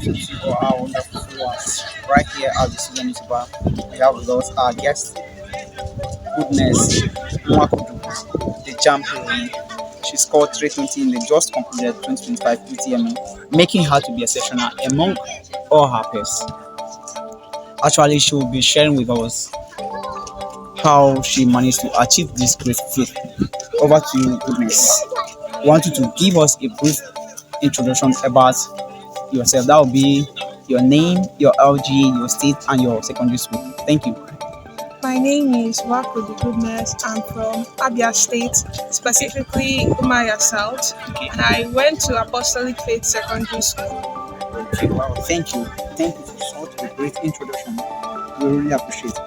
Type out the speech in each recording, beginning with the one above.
afternoon to all our wonderful viewers. Right here at the student YouTuber, we have with us our guest, Goodness Nwakudu, the Jamb Heroin. She scored 320 in the just completed 2025 UTME, making her to be exceptional among all her peers. Actually, she will be sharing with us how she managed to achieve this great feat. Over to you, Goodness. I want you to give us a brief introduction about yourself. That will be your name, your LG, your state, and your secondary school. Thank you. My name is Nwakudu Goodness. I'm from Abia State, specifically Umaya South, and I went to Apostolic Faith Secondary School. Okay, wow. Thank you. Thank you for such a great introduction. We really appreciate it.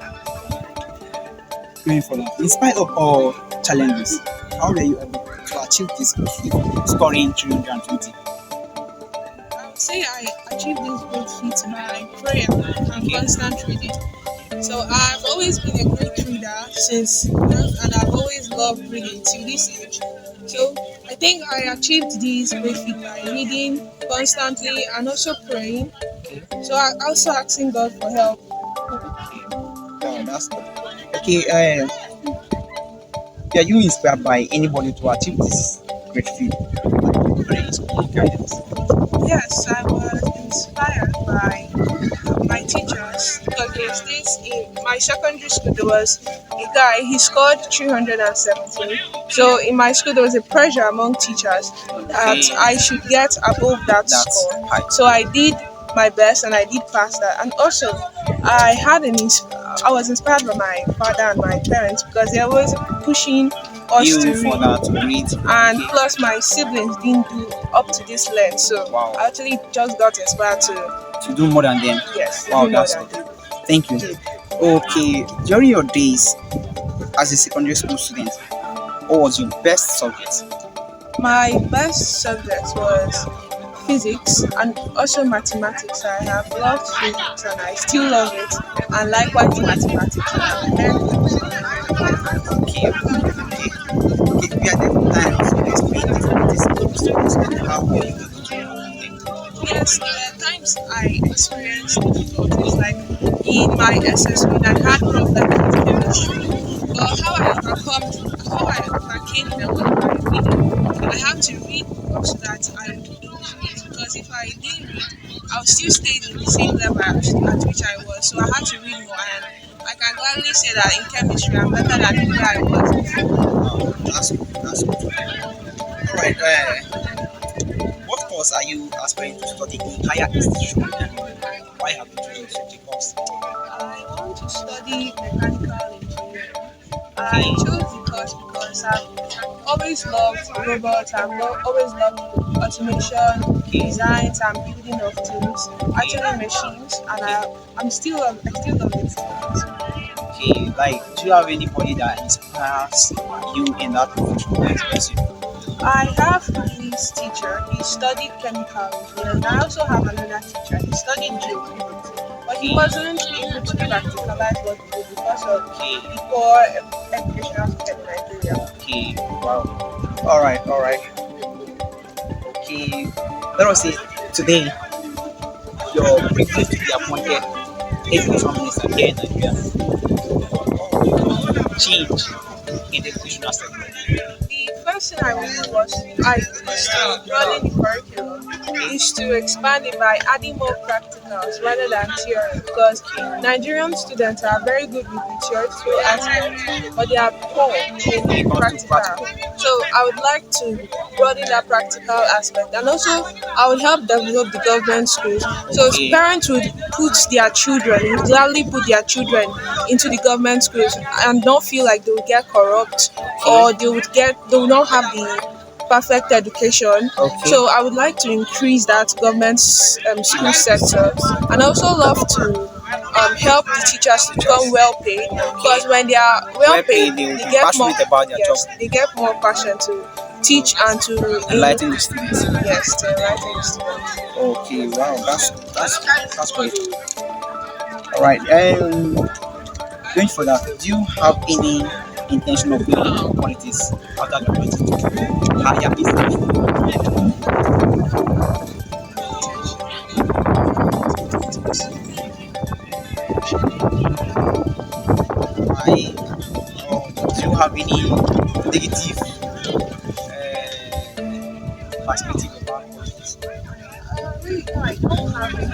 Going further, in spite of all challenges, how were you able to achieve this feat, scoring 320? I would say I achieved this great feat by prayer and constant reading. So I've always been a great reader since birth, and I've always loved reading till this age. So I think I achieved this great feat by reading constantly and also praying. So I also asking God for help. Wow, that's good. Okay, are you inspired by anybody to achieve this great feat? Guidance. Yes, I was inspired by my teachers because there's this in my secondary school. There was a guy, he scored 317. So in my school, there was a pressure among teachers that I should get above that score. High. So I did my best and I did pass that. And also, I was inspired by my father and my parents because they're always pushing us You to for read. that to read. And Okay. plus, my siblings didn't do up to this length. So Wow. I actually just got inspired to, To do more than them. yes, Wow, do more that's than good. Thank you. Okay, during your days as a secondary school student, what was your best subject? My best subject was physics and also mathematics. I have loved physics and I still love it. And likewise mathematics. I'm very good with it. Okay, okay. We are the time to explain this students and how we are able to do them. Yes, there are times I experienced difficulties, like in my SS when I had problems with chemistry. But how I overcame them was by reading. I had to read more so that I would increase because if I didn't read, I would still stay in the same level at which I was. So I had to read more, and I can gladly say that in chemistry I'm better than where I was before. That's good. That's good. All right. What course are you aspiring to study in higher institution? Why have you chosen such a course? I want to study mechanical engineering. I chose the course because I've always loved robots, always loved automation, designs, and building of things, actually machines, and I still love it. Okay, like, do you have anybody that inspires you in that profession that inspires you? I have this teacher, he studied chemical engineering. I also have another teacher, he studied geophysics. But he wasn't able to practicalize what he did because of the poor educational system in Nigeria. Okay, wow. All right. Okay, let us say today you're privileged to be appointed education minister here in Nigeria. Change in the educational sector. The first thing I will do was to broaden the curriculum is to expand it by adding more practicals rather than theory because Nigerian students are very good with the theoretical aspect but they are poor in the practical. So I would like to broaden that practical aspect and also I would help develop the government schools. So parents would gladly put their children into the government schools and don't feel like they will get corrupt or they will not have the perfect education. Okay. So I would like to increase that government school sector, and also love to help the teachers to become well paid because when they are well paid, They will they be get more. passionate about their Yes, job. they get more passion to teach and to Enlighten the students. Yes, to enlighten the students. Okay, wow, that's great. All right, going for that, do you have any intention of going into politics after graduating higher institution? any negative perspective about politics? Really, no, I don't have any.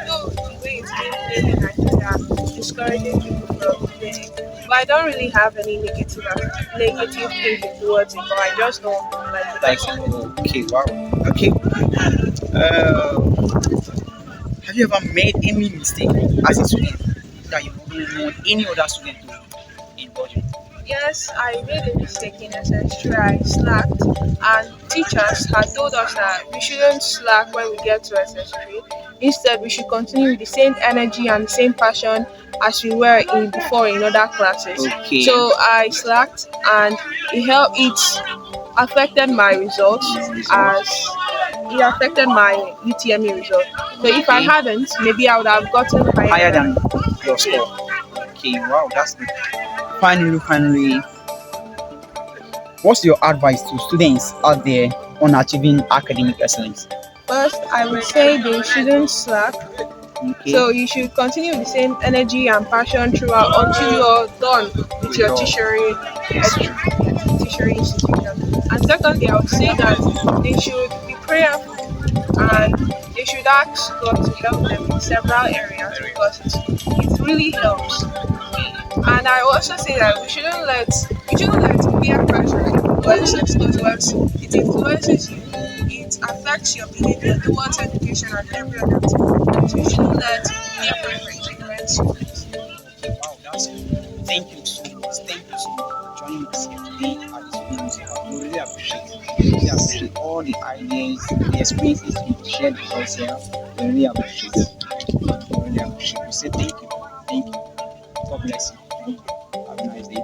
No, the way it's being played in Nigeria, discouraging people from playing. But I don't really have any negative thinking towards it. But I just don't like the Like, person. okay, wow, okay. Uh, have you ever made any mistake as a student that you wouldn't want any other student to indulge in? Yes, I made a mistake in SS3. I slacked, and teachers had told us that we shouldn't slack when we get to SS3. Instead, we should continue with the same energy and the same passion as we were in before in other classes. Okay. So I slacked, and it affected my results Result. as it affected my UTME result. So if I Okay. hadn't, maybe I would have gotten higher Higher than than your yeah. score. Okay, wow, that's good. Finally, what's your advice to students out there on achieving academic excellence? First, I would say they shouldn't slack. Okay, So you should continue with the same energy and passion throughout until you're done with with your your tertiary institution. And secondly, I would say that they should be prayerful and they should ask God to help them in several areas because it really helps. And I also say that we shouldn't let peer pressure influences you. It affects your behavior towards education and every other thing. So you shouldn't let peer pressure influence you. okay, wow, that's good. Thank you so much. Thank you so much for joining us here today at this video. We really appreciate it. We really appreciate all the ideas, the experiences you shared with us here. We really appreciate it. We really appreciate it. We say thank you. Thank you. God bless you. Thank you. Have a nice day.